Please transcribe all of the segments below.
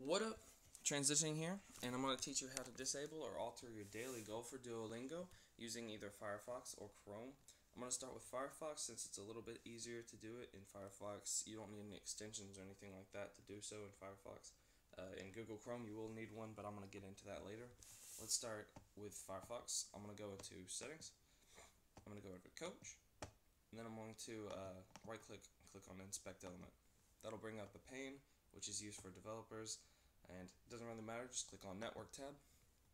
What up? Transitioning here, and I'm going to teach you how to disable or alter your daily goal for Duolingo using either Firefox or Chrome. I'm going to start with Firefox since it's a little bit easier to do it in Firefox. You don't need any extensions or anything like that to do so in Firefox. In Google Chrome you will need one, but I'm going to get into that later. Let's start with Firefox. I'm going to go into Settings. I'm going to go over to Coach, and then I'm going to right click and click on Inspect Element. That'll bring up a pane which is used for developers, and it doesn't really matter, just click on Network tab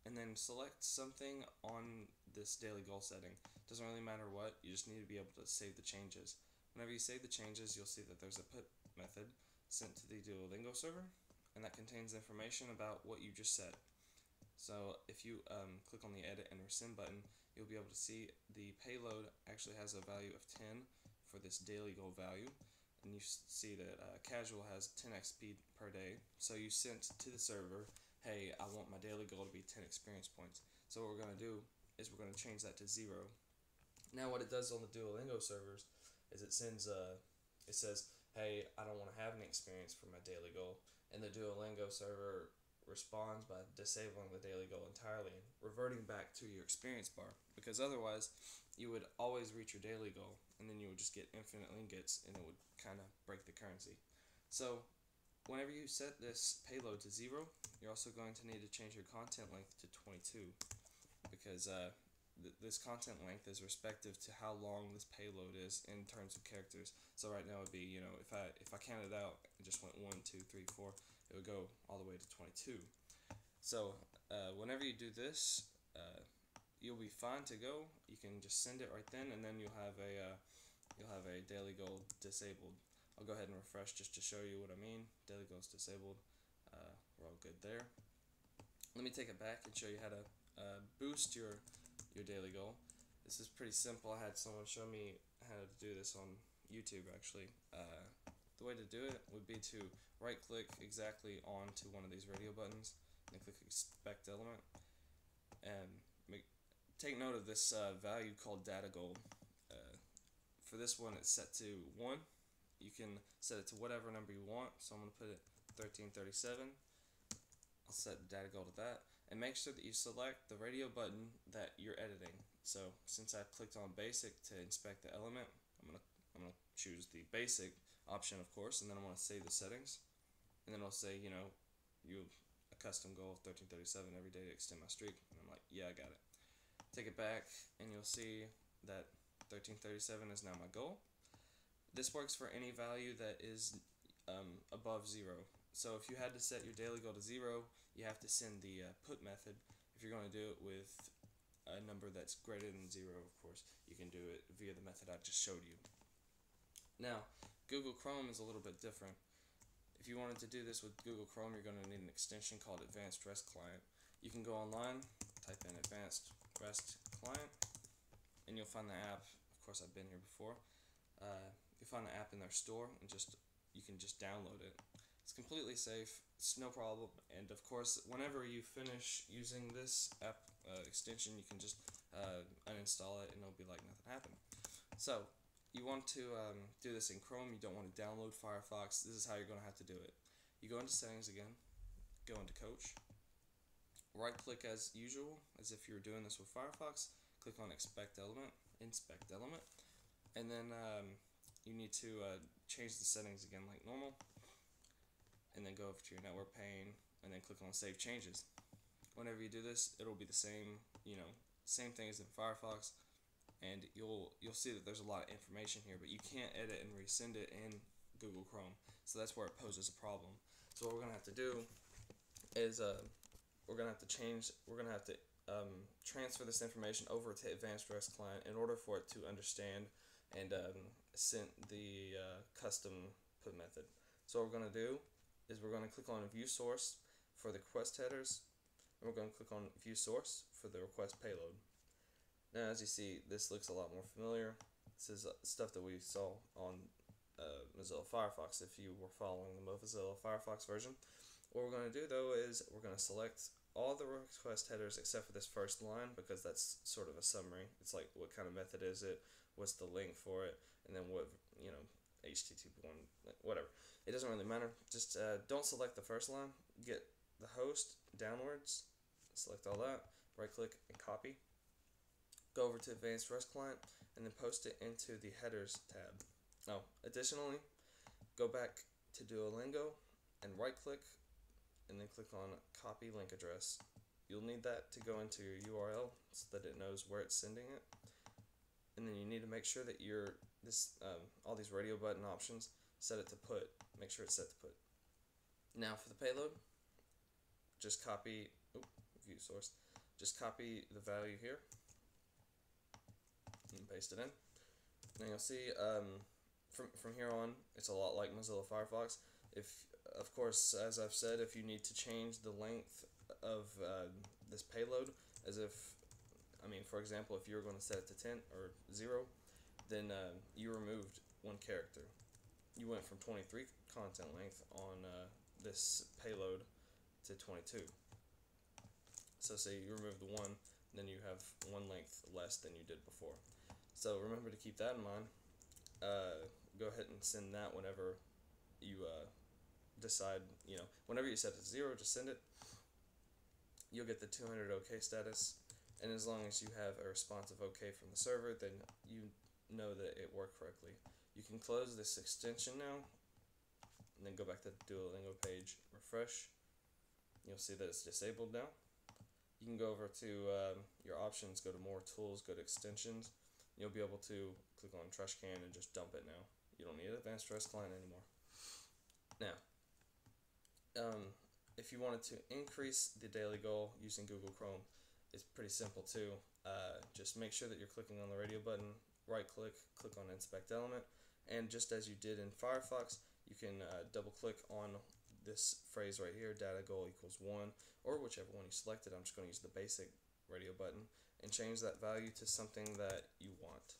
and then select something on this daily goal setting. Doesn't really matter what, you just need to be able to save the changes. Whenever you save the changes, you'll see that there's a put method sent to the Duolingo server, and that contains information about what you just said. So if you click on the edit and rescind button, you'll be able to see the payload actually has a value of 10 for this daily goal value, and you see that casual has 10 XP per day. So you sent to the server, hey, I want my daily goal to be 10 experience points. So what we're going to do is we're going to change that to 0. Now what it does on the Duolingo servers is it sends it says, hey, I don't want to have any experience for my daily goal, and the Duolingo server responds by disabling the daily goal entirely and reverting back to your experience bar, because otherwise you would always reach your daily goal and then you would just get infinite ingots and it would kind of break the currency. So whenever you set this payload to 0, you're also going to need to change your content length to 22, because this content length is respective to how long this payload is in terms of characters. So right now it would be, if I counted out and just went 1, 2, 3, 4, it would go all the way to 22. So whenever you do this, you'll be fine to go. You can just send it right then, and then you'll have a daily goal disabled. I'll go ahead and refresh just to show you what I mean. Daily goal is disabled. We're all good there. Let me take it back and show you how to boost your daily goal. This is pretty simple. I had someone show me how to do this on YouTube actually. The way to do it would be to right click exactly onto one of these radio buttons and click Inspect Element, and take note of this value called data goal. For this one it's set to 1. You can set it to whatever number you want, so I'm going to put it 1337. I'll set the data goal to that, and make sure that you select the radio button that you're editing. So since I clicked on basic to inspect the element, I'm gonna choose the basic option, of course, and then I'm gonna save the settings, and then it'll say, you a custom goal of 1337 every day to extend my streak, and I'm like, yeah, I got it. Take it back and you'll see that 1337 is now my goal. This works for any value that is above 0. So if you had to set your daily goal to 0, you have to send the put method. If you're going to do it with a number that's greater than 0, of course, you can do it via the method I just showed you. Now, Google Chrome is a little bit different. If you wanted to do this with Google Chrome, you're going to need an extension called Advanced REST Client. You can go online, type in Advanced REST Client, and you'll find the app. Of course, I've been here before. You'll find the app in their store, and you can just download it. It's completely safe, it's no problem, and of course whenever you finish using this app extension, you can just uninstall it and it'll be like nothing happened. So you want to do this in Chrome, you don't want to download Firefox. This is how you're going to have to do it. You go into settings again, go into Coach, right click as usual, as if you were doing this with Firefox, click on Inspect Element, and then you need to change the settings again like normal, and then go over to your network pane and then click on Save Changes. Whenever you do this, it'll be the same thing as in Firefox, and you'll see that there's a lot of information here, but you can't edit and resend it in Google Chrome, so that's where it poses a problem. So what we're gonna have to do is we're gonna have to transfer this information over to Advanced REST Client in order for it to understand and send the custom put method. So what we're gonna do is we're going to click on View Source for the request headers, and we're going to click on View Source for the request payload. Now as you see, this looks a lot more familiar. This is stuff that we saw on Mozilla Firefox if you were following the Mozilla Firefox version. What we're going to do though is we're going to select all the request headers except for this first line, because that's sort of a summary. It's like, what kind of method is it, what's the link for it, and then what HTTP1, whatever. It doesn't really matter. Just don't select the first line. Get the host downwards. Select all that. Right click and copy. Go over to Advanced REST Client and then post it into the headers tab. Oh, additionally, go back to Duolingo and right click and then click on copy link address. You'll need that to go into your URL so that it knows where it's sending it. And then you need to make sure that all these radio button options, set it to put. Make sure it's set to put. Now for the payload, just copy view source. Just copy the value here and paste it in. Now you'll see from here on, it's a lot like Mozilla Firefox. Of course, as I've said, if you need to change the length of this payload, for example, if you were going to set it to 10 or 0, then you removed one character. You went from 23 content length on this payload to 22. So say you remove the 1, then you have one length less than you did before. So remember to keep that in mind. Go ahead and send that whenever you decide, whenever you set it to 0, just send it. You'll get the 200 OK status, and as long as you have a responsive OK from the server, then you know that it worked correctly. You can close this extension now, and then go back to the Duolingo page, refresh. You'll see that it's disabled now. You can go over to your options, go to more tools, go to extensions. You'll be able to click on trash can and just dump it now. You don't need Advanced REST Client anymore. Now, if you wanted to increase the daily goal using Google Chrome, it's pretty simple too. Just make sure that you're clicking on the radio button, right click, click on Inspect Element, and just as you did in Firefox, you can double click on this phrase right here, data goal equals 1, or whichever one you selected. I'm just going to use the basic radio button and change that value to something that you want.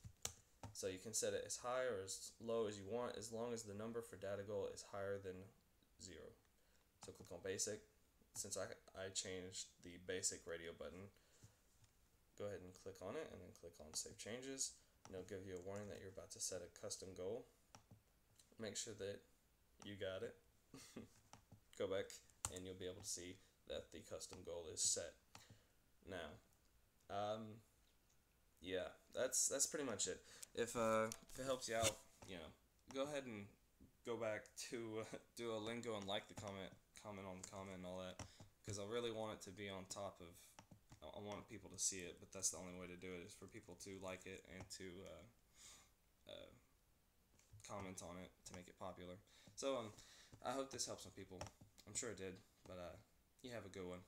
So you can set it as high or as low as you want, as long as the number for data goal is higher than 0. So click on basic. Since I changed the basic radio button, go ahead and click on it and then click on save changes, and it'll give you a warning that you're about to set a custom goal. Make sure that you got it. Go back and you'll be able to see that the custom goal is set. Now, yeah, that's pretty much it. If it helps you out, go ahead and go back to Duolingo and like the comment on the comment and all that, because I really want it to be on top of. I want people to see it, but that's the only way to do it, is for people to like it and to comment on it to make it popular. So I hope this helps some people. I'm sure it did, but you have a good one.